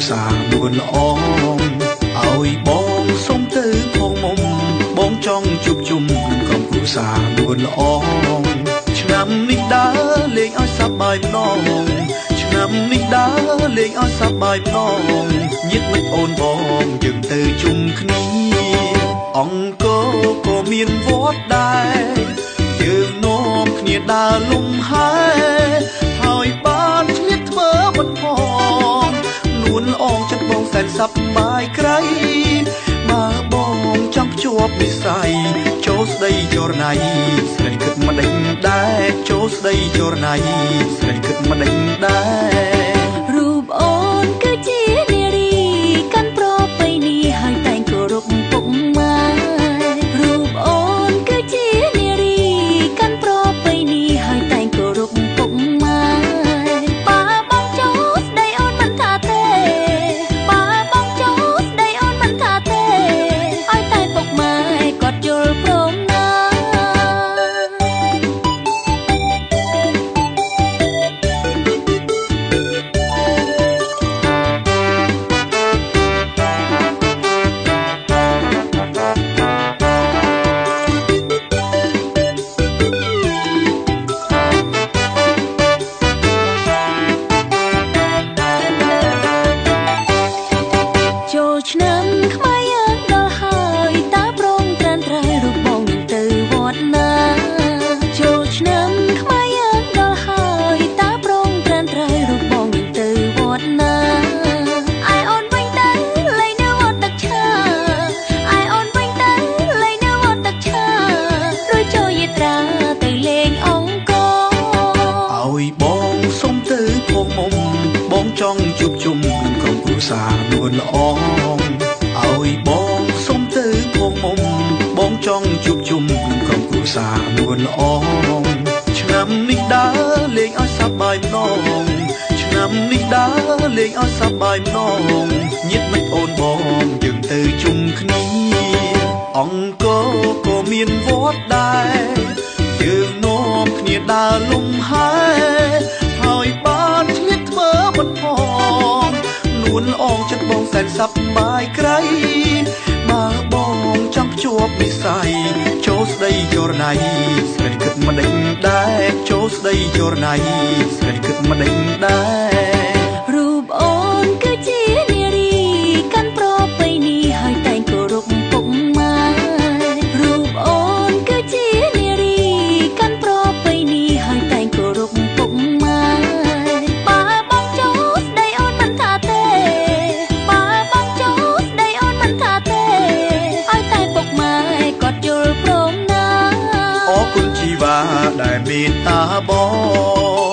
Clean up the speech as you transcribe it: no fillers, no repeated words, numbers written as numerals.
សានួនល្អឲ្យបងសុំទៅផងមុំបងចង់ជួបជុំនឹងក្រុមគ្រួសារនួនល្អឆ្នាំនេះដើរលេងឲ្យសប្បាយម្ដងឆ្នាំនេះដើរលេងឲ្យសប្បាយម្ដងញាតិមិត្តអូនបងយើងទៅជុំគ្នាអង្គរក៏មានវត្តដែរយើងនាំគ្នាដើរលំហែហើយបានឆ្លៀតធ្វើមិនផងនួនអងចិត្តបងសែនសប្បាយក្រៃបើបងចង់ភ្ជាប់និស្ស័យចូលស្ដីចរណៃស្រីគិតម្ដេចដែរចូលស្ដីចរណៃស្រីគិតម្ដេចដែររូបអូនគឺជានារីកាន់ប្រពៃណីហើយតែងគោរពពុកម៉ែរូបអូនគឺជានារីកាន់ប្រពៃណីហើយតែងគោរពពុកម៉ែបើបងចូលស្ដីអូនមិនថាទេបើបងចូលស្ដីអូនមិនថាទេឲ្យតែពុកម៉ែគាត់យល់ព្រមណាចូលឆ្នាំខ្មែរយើងដល់ហើយតើប្រងត្រានត្រែរូបបងនឹងទៅវត្តណាចូលឆ្នាំខ្មែរយើងដល់ហើយតើប្រងត្រានត្រែរូបបងនឹងទៅវត្តណាឯអូនវិញទៅលេងនៅវត្តទឹកឆាឯអូនវិញទៅលេងនៅវត្តទឹកឆាឬចូលយាត្រាទៅលេងអង្គរឲ្យបងសុំទៅផងមុំបងចង់ជួបជុំនឹងក្រុមគ្រួសារនួនល្អឲ្យបងសុំទៅផងមុំបងចង់ជួបជុំនឹងក្រុមគ្រួសារនួនល្អឆ្នាំនេះដើរលេងឲ្យសប្បាយម្ដងឆ្នាំនេះដើរលេងឲ្យសប្បាយម្ដងញាតិមិត្តអូនបងយើងទៅជុំគ្នាអង្គរក៏មានវត្តដែរយើងនាំគ្នាដើរលំហែហើយបានឆ្លៀតធ្វើមិនផងនួនអងចិត្តបងសែនសប្បាយក្រៃបើបងចង់ភ្ជាប់និស្ស័យចូលស្ដីចរណៃស្រីគិតម្ដេចដែរចូលស្ដីចរណៃស្រីគិតម្ដេចដែររូបអូនគឺជានារីកាន់ប្រពៃណីហើយតែងគោរពពុកម៉ែរូបអូនគឺជានារីកាន់ប្រពៃណីហើយតែងគោរពពុកម៉ែបើបងចូលស្ដីអូនមិនថាទេបើបងចូលស្ដីអូនមិនថាទេឲ្យតែពុកម៉ែគាត់យល់ព្រមណាអរគុណជីវ៉ាដែលមេត្តាបង